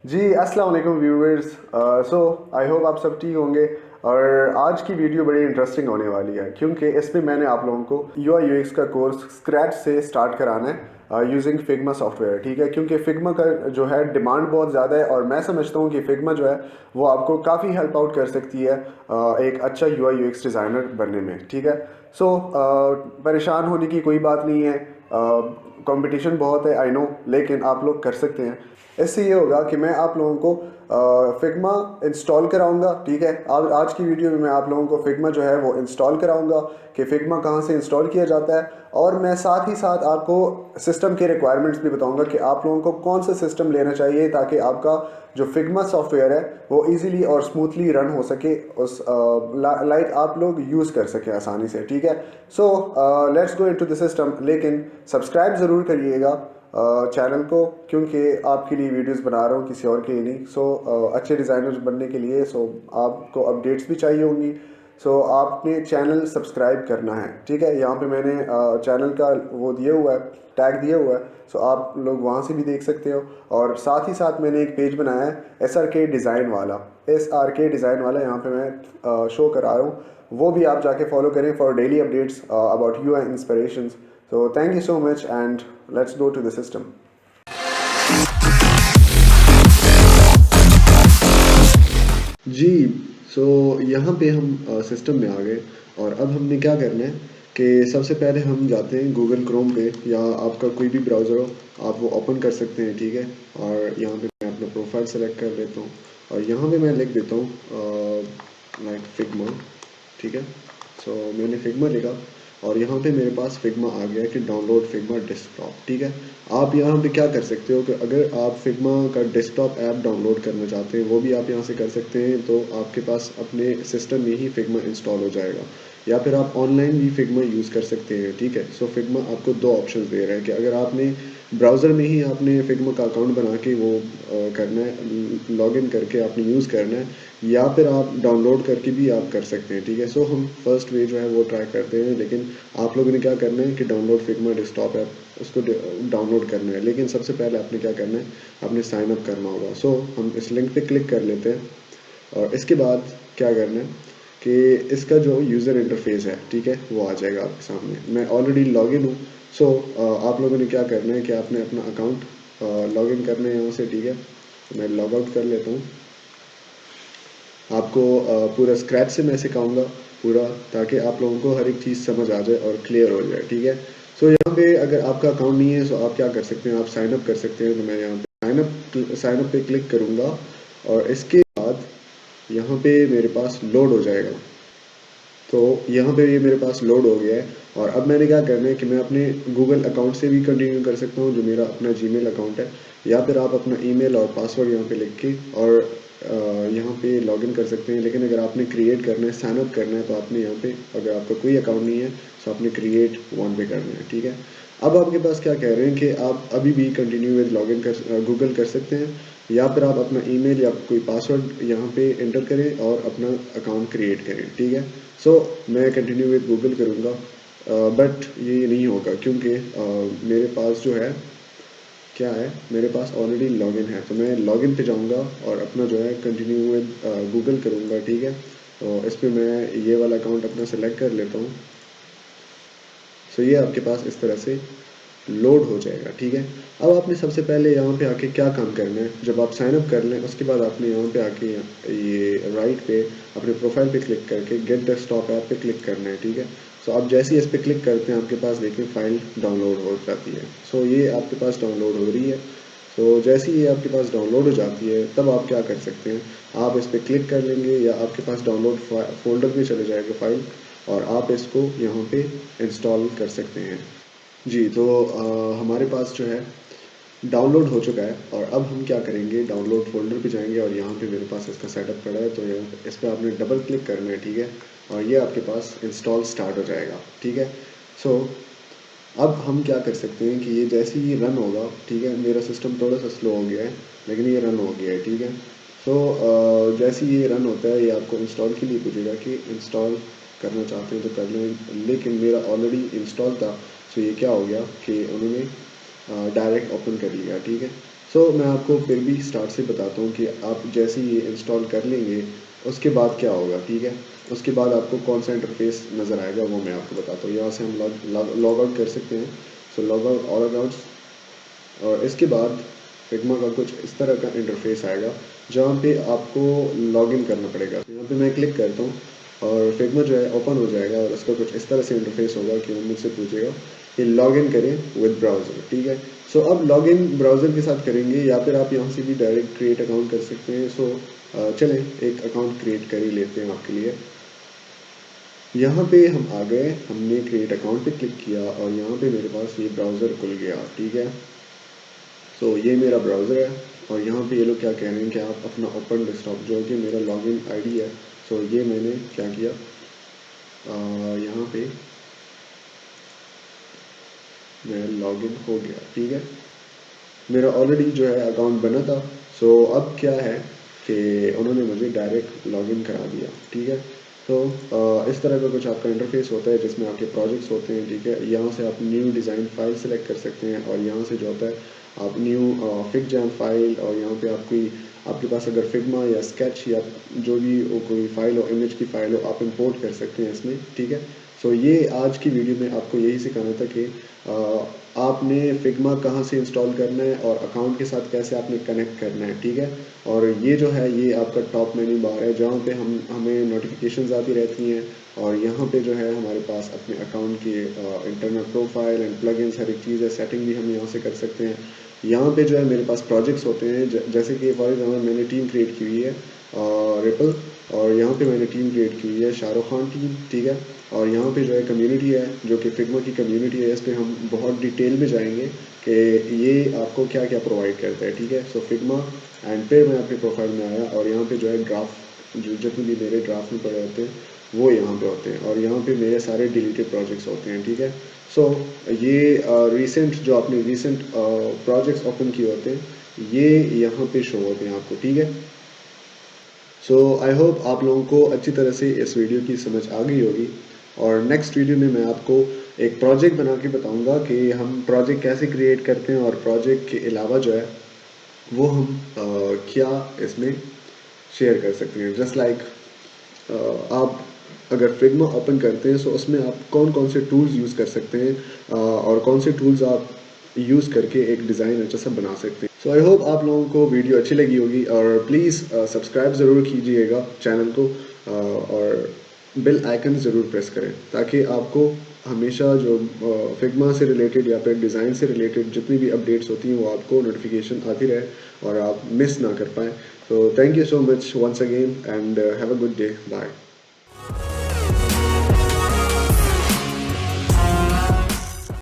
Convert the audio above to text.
जी अस्सलाम वालेकुम viewers. So I hope आप सब ठीक होंगे। और आज की वीडियो बड़ी इंटरेस्टिंग होने वाली है क्योंकि इसमें मैंने आप लोगों को UI UX का कोर्स स्क्रैच से स्टार्ट कराना है यूजिंग फिग्मा सॉफ्टवेयर। ठीक है, क्योंकि फिग्मा का जो है डिमांड बहुत ज़्यादा है और मैं समझता हूँ कि फिग्मा जो है वो आपको काफ़ी हेल्प आउट कर सकती है एक अच्छा UI UX डिज़ाइनर बनने में। ठीक है, सो परेशान होने की कोई बात नहीं है। कंपटीशन बहुत है आई नो, लेकिन आप लोग कर सकते हैं। इससे ये होगा कि मैं आप लोगों को फिग्मा इंस्टॉल कराऊंगा। ठीक है, आज की वीडियो में मैं आप लोगों को फिग्मा जो है वो इंस्टॉल कराऊंगा कि फिग्मा कहाँ से इंस्टॉल किया जाता है। और मैं साथ ही साथ आपको सिस्टम के रिक्वायरमेंट्स भी बताऊंगा कि आप लोगों को कौन सा सिस्टम लेना चाहिए ताकि आपका जो फिग्मा सॉफ्टवेयर है वो इजीली और स्मूथली रन हो सके, उस लाइक आप लोग यूज़ कर सकें आसानी से। ठीक है, so let's go into the system. लेकिन सब्सक्राइब ज़रूर करिएगा चैनल को, क्योंकि आपके लिए वीडियोस बना रहा हूँ, किसी और के लिए नहीं। अच्छे डिज़ाइनर्स बनने के लिए आपको अपडेट्स भी चाहिए होंगी। आपने चैनल सब्सक्राइब करना है। ठीक है, यहाँ पे मैंने चैनल का वो दिया हुआ है, टैग दिया हुआ है। आप लोग वहाँ से भी देख सकते हो। और साथ ही साथ मैंने एक पेज बनाया है SRK डिज़ाइन वाला। SRK डिज़ाइन वाला यहाँ पे मैं शो करा रहा हूँ, वो भी आप जाके फॉलो करें for daily updates about you and inspirations. So thank you so much and let's go to the system. जी, सो यहाँ पे हम सिस्टम में आ गए। और अब हमने क्या करना है कि सबसे पहले हम जाते हैं गूगल क्रोम पे, या आपका कोई भी ब्राउज़र हो आप वो ओपन कर सकते हैं। ठीक है, और यहाँ पे मैं अपना प्रोफाइल सेलेक्ट कर लेता हूँ और यहाँ पे मैं लिख देता हूँ लाइक फिग्मा। ठीक है, मैंने फिग्मा लिखा और यहाँ पे मेरे पास फिग्मा आ गया कि डाउनलोड फिग्मा डेस्कटॉप। ठीक है, आप यहाँ पे क्या कर सकते हो कि अगर आप फिग्मा का डेस्कटॉप ऐप डाउनलोड करना चाहते हैं वो भी आप यहाँ से कर सकते हैं, तो आपके पास अपने सिस्टम में ही फिग्मा इंस्टॉल हो जाएगा। या फिर आप ऑनलाइन भी फिग्मा यूज़ कर सकते हैं। ठीक है, फिग्मा आपको दो ऑप्शन दे रहा है कि अगर आपने ब्राउज़र में ही आपने फिग्मा का अकाउंट बना के वो करना है, लॉगिन करके आपने यूज़ करना है, या फिर आप डाउनलोड करके भी आप कर सकते हैं। ठीक है, हम फर्स्ट वे जो है वो ट्राई करते हैं। लेकिन आप लोगों ने क्या करना है कि डाउनलोड फिग्मा डेस्कटॉप ऐप उसको डाउनलोड करना है। लेकिन सबसे पहले आपने क्या करना है, आपने साइन अप करना होगा। हम इस लिंक पे क्लिक कर लेते हैं और इसके बाद क्या करना है कि इसका जो यूज़र इंटरफेस है, ठीक है, वो आ जाएगा आपके सामने। मैं ऑलरेडी लॉगिन हूँ। आप लोगों ने क्या करना है कि आपने अपना अकाउंट लॉगिन करना है यहाँ से। ठीक है, मैं लॉग आउट कर लेता हूँ। आपको पूरा स्क्रैच से मैं सिखाऊंगा पूरा, ताकि आप लोगों को हर एक चीज़ समझ आ जाए और क्लियर हो जाए। ठीक है, यहाँ पे अगर आपका अकाउंट नहीं है आप क्या कर सकते हैं, आप साइन अप कर सकते हैं। तो मैं यहाँ पे साइन अप पे क्लिक करूँगा और इसके बाद यहाँ पे मेरे पास लोड हो जाएगा। तो यहाँ पे ये मेरे पास लोड हो गया है और अब मैंने क्या करना है कि मैं अपने गूगल अकाउंट से भी कंटिन्यू कर सकता हूँ, जो मेरा अपना जीमेल अकाउंट है। या फिर आप अपना ईमेल और पासवर्ड यहाँ पे लिख के और यहाँ पे लॉगिन कर सकते हैं। लेकिन अगर आपने क्रिएट करना है, साइन अप करना है, तो आपने यहाँ पे, अगर आपका कोई अकाउंट नहीं है तो आपने क्रिएट वन पे करना है। ठीक है, अब आपके पास क्या कह रहे हैं कि आप अभी भी कंटिन्यू विद लॉगिन कर गूगल कर सकते हैं, या फिर आप अपना ईमेल या कोई पासवर्ड यहाँ पे एंटर करें और अपना अकाउंट क्रिएट करें। ठीक है, मैं कंटिन्यू विद गूगल करूँगा, बट ये नहीं होगा क्योंकि मेरे पास जो है क्या है, मेरे पास ऑलरेडी लॉगिन है। तो मैं लॉगिन पे जाऊँगा और अपना जो है कंटिन्यू विद गूगल करूँगा। ठीक है, तो इस पर मैं ये वाला अकाउंट अपना सेलेक्ट कर लेता हूँ। ये आपके पास इस तरह से लोड हो जाएगा। ठीक है, अब आपने सबसे पहले यहाँ पे आके क्या काम करना है, जब आप साइन अप कर लें उसके बाद आपने यहाँ पे आके ये राइट पे अपने प्रोफाइल पे क्लिक करके गेट डेस्कटॉप ऐप पे क्लिक करना है। ठीक है, आप जैसे ही इस पर क्लिक करते हैं आपके पास देखिए फाइल डाउनलोड हो जाती है। ये आपके पास डाउनलोड हो रही है। जैसे ही ये आपके पास डाउनलोड हो जाती है तब आप क्या कर सकते हैं, आप इस पर क्लिक कर लेंगे या आपके पास डाउनलोड फोल्डर में चले जाएगा फाइल और आप इसको यहाँ पे इंस्टॉल कर सकते हैं। जी, हमारे पास जो है डाउनलोड हो चुका है और अब हम क्या करेंगे, डाउनलोड फ़ोल्डर पे जाएंगे और यहाँ पे मेरे पास इसका सेटअप पड़ा है। तो इस पर आपने डबल क्लिक करना है। ठीक है, और ये आपके पास इंस्टॉल स्टार्ट हो जाएगा। ठीक है, सो अब हम क्या कर सकते हैं कि ये जैसे ही रन होगा, ठीक है, मेरा सिस्टम थोड़ा सा स्लो हो गया है लेकिन ये रन हो गया है। ठीक है, जैसे ही ये रन होता है ये आपको इंस्टॉल के लिए पूछेगा कि इंस्टॉल करना चाहते हैं तो कर लें, लेकिन मेरा ऑलरेडी इंस्टॉल था। ये क्या हो गया कि उन्होंने डायरेक्ट ओपन कर लिया। ठीक है, सो मैं आपको फिर भी स्टार्ट से बताता हूँ कि आप जैसे ही ये इंस्टॉल कर लेंगे उसके बाद क्या होगा, ठीक है। उसके बाद आपको कौन सा इंटरफेस नज़र आएगा वो मैं आपको बताता हूँ। यहाँ से हम लॉग आउट कर सकते हैं। So log out all accounts, और इसके बाद फिग्मा का कुछ इस तरह का इंटरफेस आएगा जहाँ पे आपको लॉगिन करना पड़ेगा। यहाँ पे मैं क्लिक करता हूँ और फिग्मा जो है ओपन हो जाएगा और उसका कुछ इस तरह से इंटरफेस होगा कि वो मुझसे पूछेगा कि लॉगिन करें विद ब्राउज़र, ठीक है। सो अब लॉगिन ब्राउज़र के साथ करेंगे या फिर आप यहाँ से भी डायरेक्ट क्रिएट अकाउंट कर सकते हैं। सो चलें एक अकाउंट क्रिएट कर ही लेते हैं आपके लिए। यहाँ पे हम आ गए, हमने क्रिएट अकाउंट पे क्लिक किया और यहाँ पे मेरे पास ये ब्राउज़र खुल गया, ठीक है। सो ये मेरा ब्राउज़र है और यहाँ पे ये लोग क्या कह रहे हैं कि आप अपना ओपन डेस्कटॉप जो कि मेरा लॉगिन आईडी है। सो ये मैंने क्या किया, यहाँ पे मैं लॉगिन हो गया, ठीक है। मेरा ऑलरेडी जो है अकाउंट बना था। सो अब क्या है कि उन्होंने मुझे डायरेक्ट लॉगिन करा दिया, ठीक है। तो इस तरह का कुछ आपका इंटरफेस होता है जिसमें आपके प्रोजेक्ट्स होते हैं, ठीक है। यहाँ से आप न्यू डिज़ाइन फाइल सेलेक्ट कर सकते हैं और यहाँ से जो होता है आप न्यू फिगजैम फाइल, और यहाँ पे आप कोई आपके पास अगर फिग्मा या स्केच या जो भी कोई फाइल हो, इमेज की फाइल हो, आप इंपोर्ट कर सकते हैं इसमें, ठीक है। सो ये आज की वीडियो में आपको यही सिखाना था कि आपने फिग्मा कहाँ से इंस्टॉल करना है और अकाउंट के साथ कैसे आपने कनेक्ट करना है, ठीक है। और ये जो है ये आपका टॉप मेन्यू बार है जहाँ पे हमें नोटिफिकेशंस आती रहती हैं और यहाँ पे जो है हमारे पास अपने अकाउंट की इंटरनल प्रोफाइल एंड प्लगइन्स हर एक चीज़ है, सेटिंग भी हम यहाँ से कर सकते हैं। यहाँ पे जो है मेरे पास प्रोजेक्ट्स होते हैं जैसे कि फॉर एग्जाम्पल मैंने टीम क्रिएट की हुई है रिपल, और यहाँ पे मैंने टीम क्रिएट की हुई है शाहरुख खान टीम, ठीक है। और यहाँ पे जो है कम्युनिटी है जो कि फिग्मा की कम्युनिटी है, इस पर हम बहुत डिटेल में जाएंगे कि ये आपको क्या क्या प्रोवाइड करता है, ठीक है। सो फिग्मा एंड फिर मैं अपनी प्रोफाइल में आया और यहाँ पे जो है ड्राफ्ट जो जितने भी मेरे ड्राफ्ट में पड़े होते हैं वो यहाँ पे होते हैं और यहाँ पे मेरे सारे डिलीटेड प्रोजेक्ट्स होते हैं, ठीक है। सो ये रिसेंट जो आपने रिसेंट प्रोजेक्ट्स ओपन किए होते हैं ये यहाँ पे शो होते हैं आपको, ठीक है। सो आई होप आप लोगों को अच्छी तरह से इस वीडियो की समझ आ गई होगी और नेक्स्ट वीडियो में मैं आपको एक प्रोजेक्ट बना के बताऊंगा कि हम प्रोजेक्ट कैसे क्रिएट करते हैं और प्रोजेक्ट के अलावा जो है वो हम क्या इसमें शेयर कर सकते हैं। जस्ट लाइक आप अगर फिग्मा ओपन करते हैं तो उसमें आप कौन कौन से टूल्स यूज़ कर सकते हैं और कौन से टूल्स आप यूज़ करके एक डिज़ाइन अच्छा सा बना सकते हैं। सो आई होप आप लोगों को वीडियो अच्छी लगी होगी और प्लीज़ सब्सक्राइब ज़रूर कीजिएगा चैनल को और बेल आइकन ज़रूर प्रेस करें ताकि आपको हमेशा जो फिग्मा से रिलेटेड या फिर डिज़ाइन से रिलेटेड जितनी भी अपडेट्स होती हैं वो आपको नोटिफिकेशन आती रहे और आप मिस ना कर पाएँ। So thank you so much once again and have a good day. Bye.